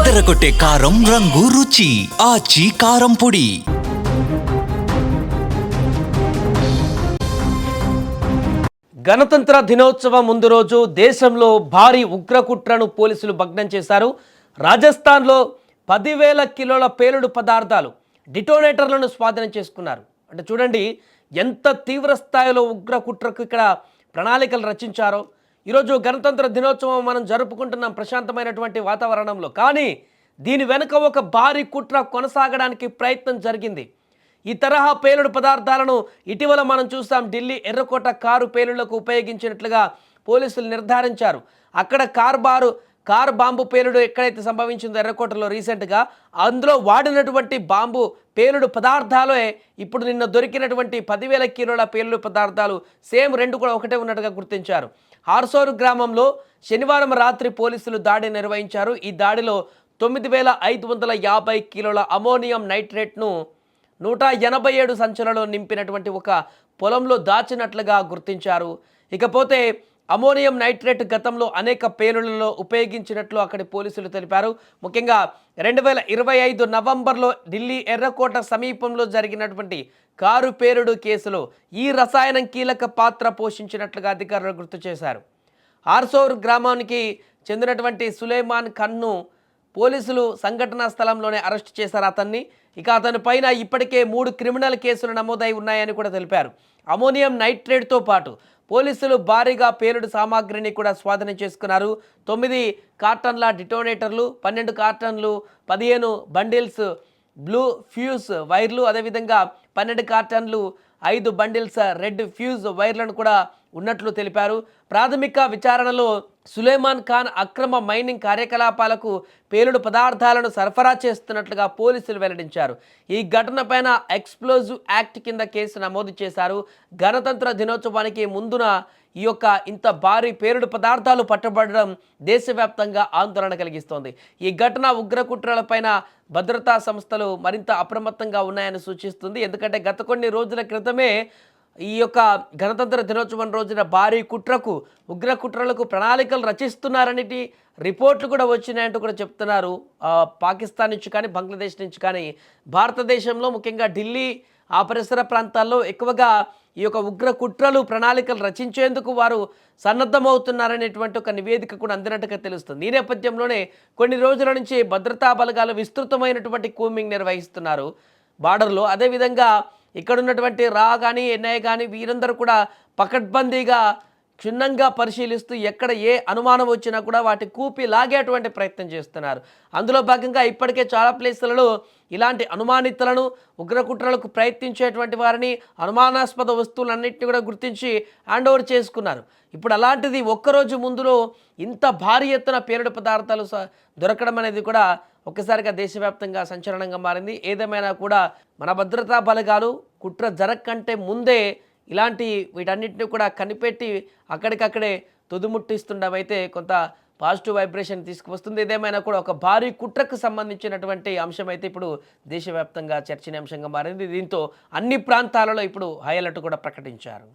అదరగొట్టే కారం రంగు రుచి ఆచి కారం పొడి. గణతంత్ర దినోత్సవం ముందు రోజు దేశంలో భారీ ఉగ్రకుట్రను పోలీసులు భగ్నం చేశారు. రాజస్థాన్లో 10,000 కిలోల పేలుడు పదార్థాలు డిటోనేటర్లను స్వాధీనం చేసుకున్నారు. అంటే చూడండి ఎంత తీవ్ర స్థాయిలో ఉగ్రకుట్రకు ఇక్కడ ప్రణాళికలు రచించారో. ఈరోజు గణతంత్ర దినోత్సవం మనం జరుపుకుంటున్నాం ప్రశాంతమైనటువంటి వాతావరణంలో. కానీ దీని వెనుక ఒక భారీ కుట్ర కొనసాగడానికి ప్రయత్నం జరిగింది. ఈ తరహా పేలుడు పదార్థాలను ఇటీవల మనం చూస్తాం. ఢిల్లీ ఎర్రకోట కారు పేలుళ్లకు ఉపయోగించినట్లుగా పోలీసులు నిర్ధారించారు. అక్కడ కారు బాంబు పేలుడు ఎక్కడైతే సంభవించిందో ఎర్రకోటలో రీసెంట్గా, అందులో వాడినటువంటి బాంబు పేలుడు పదార్థాలే ఇప్పుడు నిన్న దొరికినటువంటి 10,000 కిలోల పేలుడు పదార్థాలు. సేమ్ రెండు కూడా ఒకటే ఉన్నట్టుగా గుర్తించారు. హార్సోరు గ్రామంలో శనివారం రాత్రి పోలీసులు దాడి నిర్వహించారు. ఈ దాడిలో 9,550 కిలోల అమోనియం నైట్రేట్ను 187 సంచులలో నింపినటువంటి ఒక పొలంలో దాచినట్లుగా గుర్తించారు. ఇకపోతే అమోనియం నైట్రేట్ గతంలో అనేక పేలుళ్లలో ఉపయోగించినట్లు అక్కడి పోలీసులు తెలిపారు. ముఖ్యంగా 2025 నవంబర్లో ఢిల్లీ ఎర్రకోట సమీపంలో జరిగినటువంటి కారు పేలుడు కేసులో ఈ రసాయనం కీలక పాత్ర పోషించినట్లుగా అధికారులు గుర్తు చేశారు. హార్సోర్ గ్రామానికి చెందినటువంటి సులేమాన్ ఖాన్ను పోలీసులు సంఘటనా స్థలంలోనే అరెస్ట్ చేశారు అతన్ని. ఇక అతని పైన ఇప్పటికే 3 క్రిమినల్ కేసులు నమోదై ఉన్నాయని కూడా తెలిపారు. అమోనియం నైట్రేట్తో పాటు పోలీసులు భారీగా పేలుడు సామాగ్రిని కూడా స్వాధీనం చేసుకున్నారు. 9 కార్టన్ల డిటోనేటర్లు, 12 కార్టన్లు, 15 బండిల్స్ బ్లూ ఫ్యూజ్ వైర్లు, అదేవిధంగా 12 కార్టన్లు, 5 బండిల్స్ రెడ్ ఫ్యూజ్ వైర్లను కూడా ఉన్నట్లు తెలిపారు. ప్రాథమిక విచారణలో సులేమాన్ ఖాన్ అక్రమ మైనింగ్ కార్యకలాపాలకు పేలుడు పదార్థాలను సరఫరా చేస్తున్నట్లుగా పోలీసులు వెల్లడించారు. ఈ ఘటనపైన ఎక్స్ప్లోజివ్ యాక్ట్ కింద కేసు నమోదు చేశారు. గణతంత్ర దినోత్సవానికి ముందున ఈ యొక్క ఇంత భారీ పేలుడు పదార్థాలు పట్టబడడం దేశవ్యాప్తంగా ఆందోళన కలిగిస్తోంది. ఈ ఘటన ఉగ్రకుట్రలపైన భద్రతా సంస్థలు మరింత అప్రమత్తంగా ఉన్నాయని సూచిస్తుంది. ఎందుకంటే గత కొన్ని రోజుల క్రితమే ఈ యొక్క గణతంత్ర దినోత్సవం రోజున భారీ కుట్రకు ఉగ్రకుట్రలకు ప్రణాళికలు రచిస్తున్నారనేటి రిపోర్ట్లు కూడా వచ్చినాయంటూ కూడా చెప్తున్నారు. పాకిస్తాన్ నుంచి కానీ బంగ్లాదేశ్ నుంచి కానీ భారతదేశంలో ముఖ్యంగా ఢిల్లీ ఆ పరిసర ప్రాంతాల్లో ఎక్కువగా ఈ యొక్క ఉగ్ర కుట్రలు ప్రణాళికలు రచించేందుకు వారు సన్నద్ధమవుతున్నారనేటువంటి ఒక నివేదిక కూడా అందినట్టుగా తెలుస్తుంది. ఈ నేపథ్యంలోనే కొన్ని రోజుల నుంచి భద్రతా బలగాలు విస్తృతమైనటువంటి కూంబింగ్ నిర్వహిస్తున్నారు బార్డర్లో. అదేవిధంగా ఇక్కడ ఉన్నటువంటి రా కానీ ఎన్ఐ కానీ వీరందరూ కూడా పకడ్బందీగా క్షుణ్ణంగా పరిశీలిస్తూ ఎక్కడ ఏ అనుమానం వచ్చినా కూడా వాటి కూపి లాగేటువంటి ప్రయత్నం చేస్తున్నారు. అందులో భాగంగా ఇప్పటికే చాలా ప్లేసులలో ఇలాంటి అనుమానితులను ఉగ్రకుట్రలకు ప్రయత్నించేటువంటి వారిని అనుమానాస్పద వస్తువులన్నింటినీ కూడా గుర్తించి హ్యాండ్ ఓవర్ చేసుకున్నారు. ఇప్పుడు అలాంటిది ఒక్కరోజు ముందులో ఇంత భారీ ఎత్తున పేలుడు పదార్థాలు దొరకడం అనేది కూడా ఒక్కసారిగా దేశవ్యాప్తంగా సంచలనంగా మారింది. ఏదేమైనా కూడా మన భద్రతా బలగాలు కుట్ర జరగకంటే ముందే ఇలాంటి వీటన్నిటిని కూడా కనిపెట్టి అక్కడికక్కడే తుదిముట్టిస్తుండడం అయితే కొంత పాజిటివ్ వైబ్రేషన్ తీసుకువస్తుంది. ఏదేమైనా కూడా ఒక భారీ కుట్రకు సంబంధించినటువంటి అంశం అయితే ఇప్పుడు దేశవ్యాప్తంగా చర్చనీయాంశంగా మారింది. దీంతో అన్ని ప్రాంతాలలో ఇప్పుడు హై అలర్ట్ కూడా ప్రకటించారు.